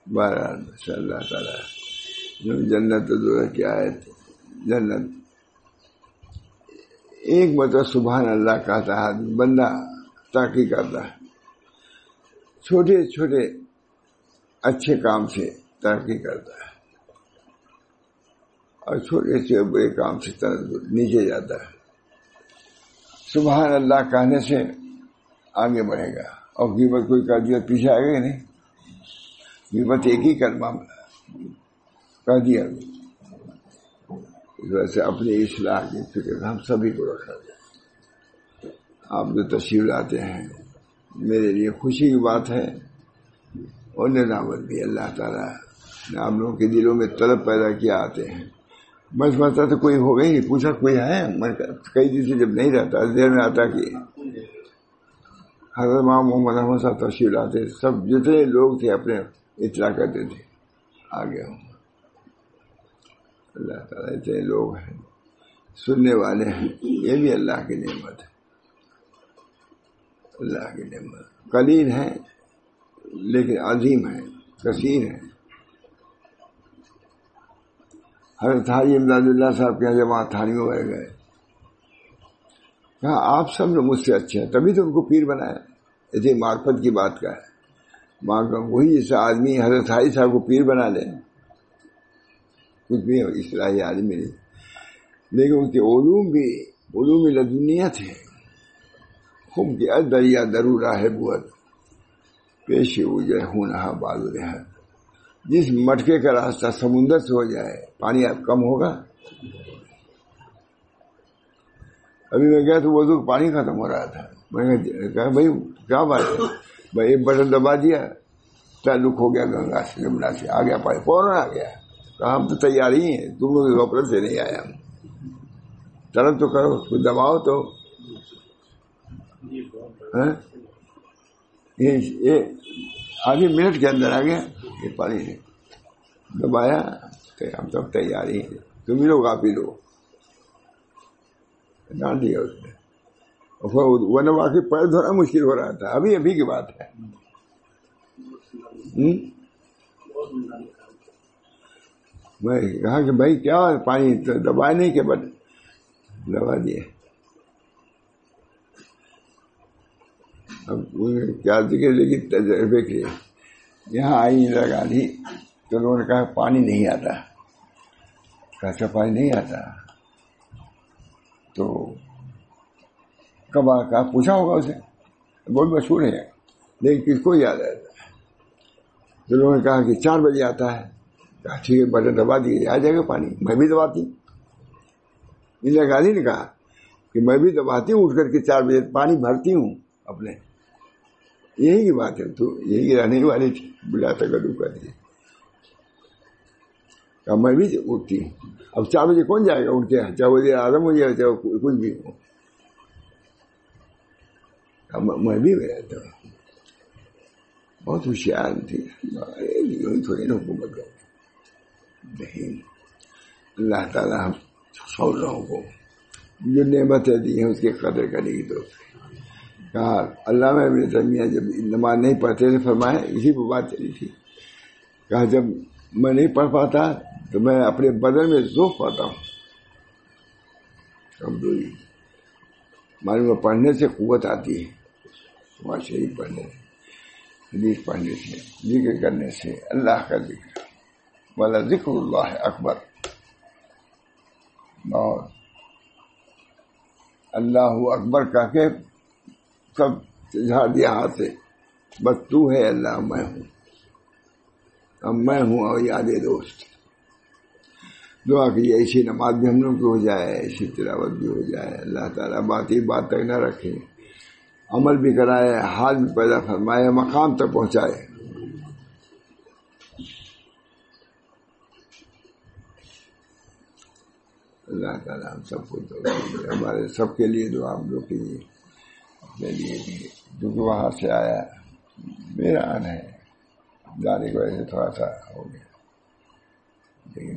بہرحال ماشاء اللہ تعالیٰ جنت کی آیت، جنت ایک مطلب سبحان اللہ کہتا ہے بندہ، ترقی کرتا ہے، چھوٹے چھوٹے اچھے کام سے ترقی کرتا ہے، اور چھوٹے سے برے کام سے نیچے جاتا ہے۔ سبحان اللہ کہنے سے آگے بڑھے گا، اور غیبت کوئی کر دیا پیچھے آئے گا نہیں، غیبت ایک ہی کلمہ کہہ دیا، اس وجہ سے اپنی اصلاح کی فکر ہم سبھی کو رکھا جائے۔ آپ جو تشریف لاتے ہیں میرے لیے خوشی کی بات ہے، اور ندامت بھی۔ اللہ تعالیٰ نے آپ لوگوں کے دلوں میں طلب پیدا کیا آتے ہیں، میں سمجھتا تو کوئی ہوگا ہی نہیں، پوچھا کوئی ہے، میں کئی دن سے جب نہیں رہتا دیر میں آتا کہ حضرت امام محمد احمد صاحب تشریف لاتے، سب جتنے لوگ تھے اپنے اطلاع کرتے تھے آگے ہوں۔ اللہ تعالیٰ اتنے لوگ ہیں، سننے والے ہیں، یہ بھی اللہ کی نعمت ہے، اللہ کی نعمت۔ قلیل ہیں لیکن عظیم ہیں، کثیر ہیں۔ حضرت حاجی امداد اللہ صاحب کے یہاں جب وہاں تھانیوں میں گئے، کہا آپ سب لوگ مجھ سے اچھے ہیں، تبھی تو ان کو پیر بنایا، ایسے معرفت کی بات کا ہے۔ وہاں کا وہی جیسا آدمی حضرت حاجی صاحب کو پیر بنا لے، کچھ بھی اصلاحی عالم نہیں، لیکن ان کے علوم بھی علوم لدنیہ تھے، خوب کیا دریا درو راہ بود پیش ہو جائے ہونہا بازو رہا۔ جس مٹکے کا راستہ سمندر سے ہو جائے پانی اب کم ہوگا۔ ابھی میں گیا تو وضو پانی ختم ہو رہا تھا، میں نے کہا بھائی کیا بات ہے، بھائی ایک بٹن دبا دیا تعلق ہو گیا گنگا سے، یمنا سے، آ گیا پانی فوراً آ گیا۔ کہا ہم تو تیار ہی ہیں، تم لوگ غفلت سے نہیں آئے، ہم طلب تو کرو، کچھ دباؤ تو۔ یہ آدھی منٹ کے اندر آ گیا، یہ پانی نے دبایا، ہم سب تیار ہی ہیں، تم ہی لوگ آپ ہی لوگ ڈال دیا اس نے۔ ورنہ واقعی پیر دھونا مشکل ہو رہا تھا، ابھی کی بات ہے۔ میں کہا کہ بھائی کیا پانی دبائے نہیں کہ بس دبا دیے۔ اب کیا ذکر، لیکن تجربے کے لیے یہاں آئی اندرا گاندھی تو انہوں نے کہا پانی نہیں آتا، کیسا پانی نہیں آتا، تو کب کہا پوچھا ہوگا اسے، بہت مشہور ہے لیکن کس کو یاد آتا ہے۔ تو انہوں نے کہا کہ 4 بجے آتا ہے، کہا ٹھیک ہے بٹن دبا دیے آ جائے گا پانی۔ میں بھی دباتی، اندرا گاندھی نے کہا کہ میں بھی دباتی ہوں، اٹھ کر کے 4 بجے پانی بھرتی ہوں اپنے، یہی کی بات ہے، تو یہی رہنے والی تھی، بلا تک کر دیے۔ میں بھی اٹھتی ہوں، اب 4 بجے کون جائے گا اٹھ کے، چاہے وزیر اعظم ہو جائے چاہے کچھ بھی ہو، میں بھی رہتا ہوں۔ بہت ہوشیار تھی، تھوڑی نا حکومت کر نہیں۔ اللہ تعالیٰ ہم سب لوگوں کو جو نعمتیں دی ہیں اس کی قدر کرنے کی تو کہا۔ علامہ ابن تیمیہ جب نماز نہیں پڑھتے تھے فرمایا، اسی پہ بات چلی تھی، کہا جب میں نہیں پڑھ پاتا تو میں اپنے بدن میں ذوق پاتا ہوں، کمزوری معلوم پڑھنے سے قوت آتی ہے، نماز شریف پڑھنے سے، حدیث پڑھنے سے، ذکر کرنے سے، اللہ کا ذکر، والا ذکر اللہ اکبر، اور اللہ اکبر کہہ کے سب جھاڑ دیا ہاتھ سے، بس تو ہے اللہ، میں ہوں، اب میں ہوں اور یاد دوست۔ دعا کیجیے ایسی نماز بھی ہم لوگ کی ہو جائے، ایسی تلاوت بھی ہو جائے، اللہ تعالیٰ بات ہی بات تک نہ رکھے، عمل بھی کرائے، حال بھی پیدا فرمائے، مقام تک پہنچائے۔ اللہ تعالیٰ ہم سب کو ہمارے سب کے لیے دعا ہم لوگ کیجیے، اپنے لیے بھی، کیونکہ وہاں سے آیا میرا آنا ہے جانے کی وجہ سے تھوڑا سا ہو گیا، لیکن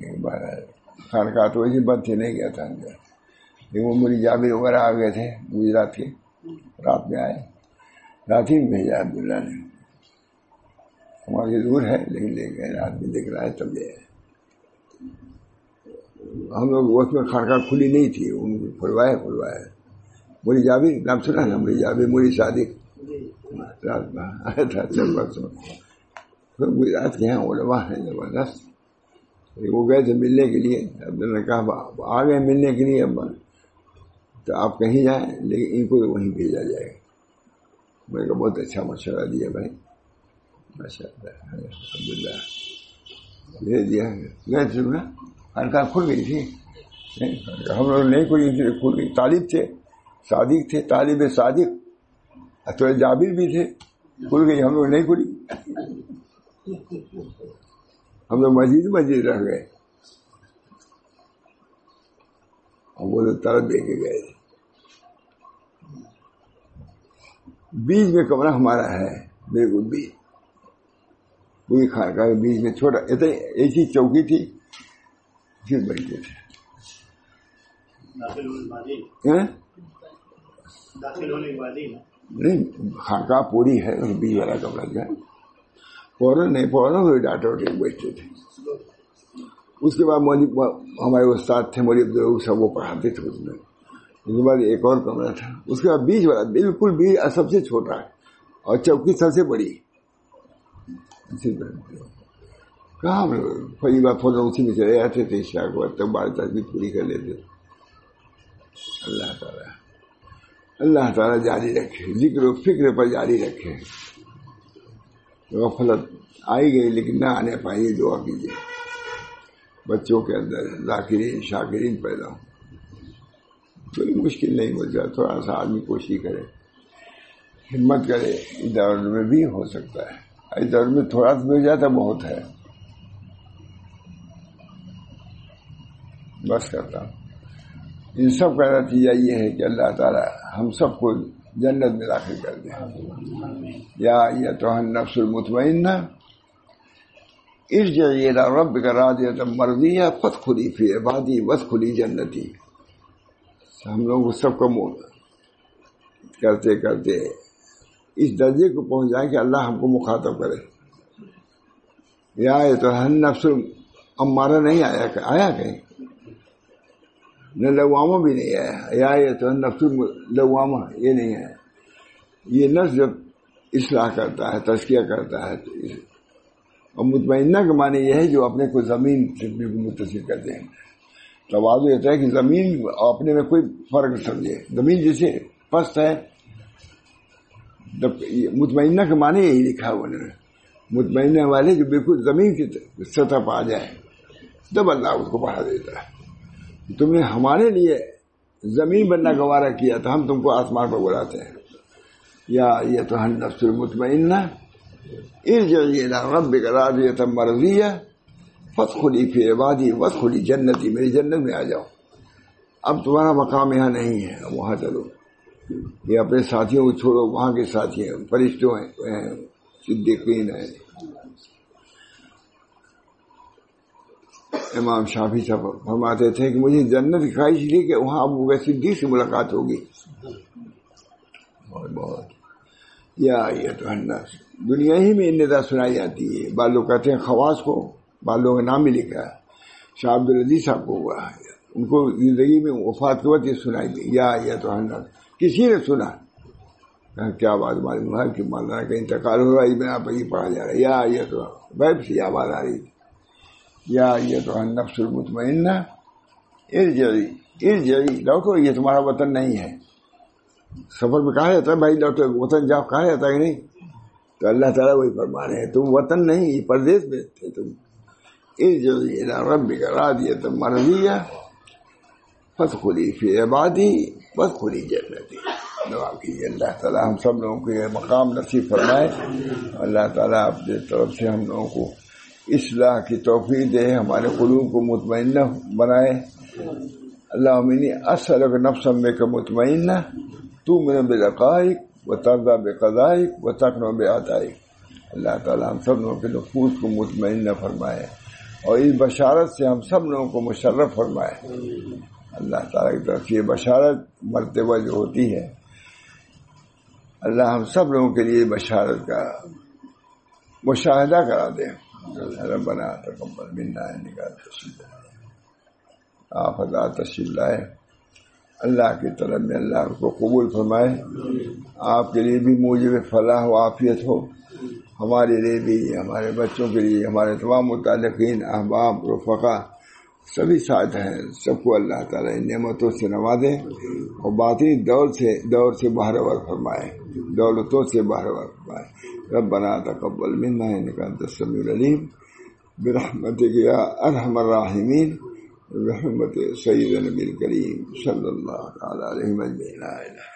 خانقاہ تو ویسے بند تھی، نہیں گیا تھا اندر، لیکن وہ مری جابر وغیرہ آ گئے تھے گجرات کے، رات میں آئے، رات ہی میں بھیجا عبداللہ نے، ہمارے دور ہے لیکن لے گئے، رات میں دیکھ رہا ہے تب لے آئے۔ ہم لوگ اس میں خانقاہ کھلی نہیں تھی، ان کو کھلوایا مری جابر نام سنا نا، مری جابر مری صادق رات میں آیا تھا 4 برسوں، پھر گجرات کے یہاں علماء ہیں زبردست، وہ گئے تھے ملنے کے لیے، عبداللہ نے کہا آ گئے ملنے کے لیے ابا تو آپ کہیں جائیں لیکن ان کو وہیں بھیجا جائے گا۔ میں نے کہا بہت اچھا مشورہ دیا بھائی، ماشاء اللہ الحمدللہ، بھیج دیا۔ گئے تھے نا، خانقاہ کھل گئی تھی، ہم لوگ نہیں کھل گئی، طالب تھے، صادق تھے، طالب صادق، تو جابر بھی تھے، کھل گئی، ہم لوگ نہیں کھلی، ہم لوگ مسجد رہ گئے، اور وہ لوگ طرف دے کے گئے۔ بیچ میں کمرہ ہمارا ہے، بالکل بیچ، پوری خانقاہ کے بیچ میں چھوٹا اتنی ایسی چوکی تھی، پھر بیٹھتے تھے۔ نہیں، خانقاہ پوری ہے، بیچ والا کمرہ جو ہے، فوراً نہیں، فوراً ہوئے ڈاٹا وٹے بیٹھتے تھے۔ اس کے بعد ہمارے استاد تھے مولوی عبدالرؤف صاحب، وہ پڑھاتے تھے اس میں، اس کے بعد ایک اور کمرہ تھا، اس کے بعد بیچ والا بالکل بیچ سب سے چھوٹا ہے، اور چوکی سب سے بڑی۔ کہاں ہم پہلی بار فوراً اسی میں چلے جاتے تھے، عشاء کے بعد تک 12 تک پوری کر لیتے۔ اللہ تعالیٰ جاری رکھے، ذکر و فکر پر جاری رکھے۔ غفلت آئی گئی لیکن نہ آنے پائی، دعا کیجیے بچوں کے اندر ذاکرین شاکرین پیدا ہو۔ کوئی مشکل نہیں ہوتا، تھوڑا سا آدمی کوشش کرے، ہمت کرے، اس دور میں بھی ہو سکتا ہے، اس دور میں تھوڑا سا مل جاتا بہت ہے۔ بس کرتا ہوں، ان سب کا نتیجہ یہ ہے کہ اللہ تعالی ہم سب کو جنت میں داخل کر دے۔ یا ایھا النفس المطمئنہ ارجعی الی ربک راضیۃ مرضیہ فادخلی فی عبادی وادخلی جنتی۔ ہم لوگ سب کو کرتے کرتے اس درجے کو پہنچ جائیں کہ اللہ ہم کو مخاطب کرے۔ یا ایھا النفس امارہ نہیں آیا کہیں، نہ لوامہ بھی نہیں آیا، یا ایھا النفس لوامہ یہ نہیں ہے۔ یہ نفس جب اصلاح کرتا ہے، تزکیہ کرتا ہے، اور مطمئنہ کا معنی یہ ہے جو اپنے کو زمین سے متصل کرتے ہیں۔ تواضع یہ ہے کہ زمین اپنے میں کوئی فرق نہ سمجھے، زمین جسے پست ہے، مطمئنہ کا معنی یہی لکھا ہوا ہے، مطمئنہ والے جو بالکل زمین کی سطح پہ آ جائے، تب اللہ اس کو بڑھا دیتا ہے۔ تم نے ہمارے لیے زمین بننا گوارا کیا تھا، ہم تم کو آسمان پر بلاتے ہیں۔ یا ایھا النفس المطمئنہ ارجعی الی ربک راضیۃ مرضیہ فادخلی فی عبادی وادخلی جنتی، میری جنت میں آ جاؤ۔ اب تمہارا مقام یہاں نہیں ہے، اب وہاں چلو، یہ اپنے ساتھیوں کو چھوڑو، وہاں کے ساتھی ہیں، فرشتوں ہیں، صدیقین ہیں۔ امام شافعی صاحب فرماتے تھے کہ مجھے جنت کی خواہش تھی کہ وہاں ابو بکر صدیق سے ملاقات ہوگی۔ بہت یا ایھا النفس، دنیا ہی میں ندا سنائی جاتی ہے، بعض لوگ کہتے ہیں خواص کو، بعض لوگوں کا نام بھی لکھا ہے، شاہ عبدالعزیز صاحب کو ہوا ہے، ان کو زندگی میں وفات کے وقت یہ سنائی دی، یا ایھا النفس، کسی نے سنا، کیا بات معلوم ہے کہ مولانا کا انتقال ہوا، اس بنا پر یہ پڑھا جا رہا ہے، یا ایھا غیب سے یہ آواز آ رہی تھی، یا ایھا النفس المطمئنہ ارجعی لوٹو، یہ تمہارا وطن نہیں ہے۔ سفر میں کہا جاتا ہے بھائی لوٹو، وطن جاؤ، کہا جاتا ہے کہ نہیں؟ تو اللہ تعالیٰ وہی فرما رہے ہیں، تم وطن نہیں، پردیس میں تھے تم۔ ارجعی الی ربک راضیۃ مرضیہ فادخلی فی عبادی وادخلی جنتی۔ دعا کیجیے اللہ تعالیٰ ہم سب لوگوں کو یہ مقام نصیب فرمائے، اللہ تعالیٰ اپنے طرف سے ہم لوگوں کو اصلاح کی توفیق دے، ہمارے قلوب کو مطمئنہ بنائے۔ اللہم انی اسألک نفسا بک مطمئنہ تؤمن بلقائک وترضی بقضائک وتقنع بعطائک۔ اللہ تعالیٰ ہم سب لوگوں کے نفوس کو مطمئن فرمائے اور اس بشارت سے ہم سب لوگوں کو مشرف فرمائے. اللہ تعالیٰ کی طرف یہ بشارت مرتبہ جو ہوتی ہے، اللہ ہم سب لوگوں کے لیے بشارت کا مشاہدہ کرا دے. ربنا تقبل منا انک انت السمیع العلیم. آپ حضرات تشریف لائے، اللہ کی طرف میں اللہ کو قبول فرمائے. آپ کے لیے بھی موجب فلاح و عافیت ہو، ہمارے لیے بھی، ہمارے بچوں کے لیے، ہمارے تمام متعلقین، احباب، رفقا، سبھی ساتھ ہیں، سب کو اللہ تعالیٰ ان نعمتوں سے نوازے اور باطنی دور سے بہرور فرمائے، دولتوں سے بہرور فرمائے. ربنا تقبل منا انک انت السمیع العلیم برحمتک یا ارحم الراحمین برحمت سید نبی کریم صلی اللہ تعالی علیہ وسلم.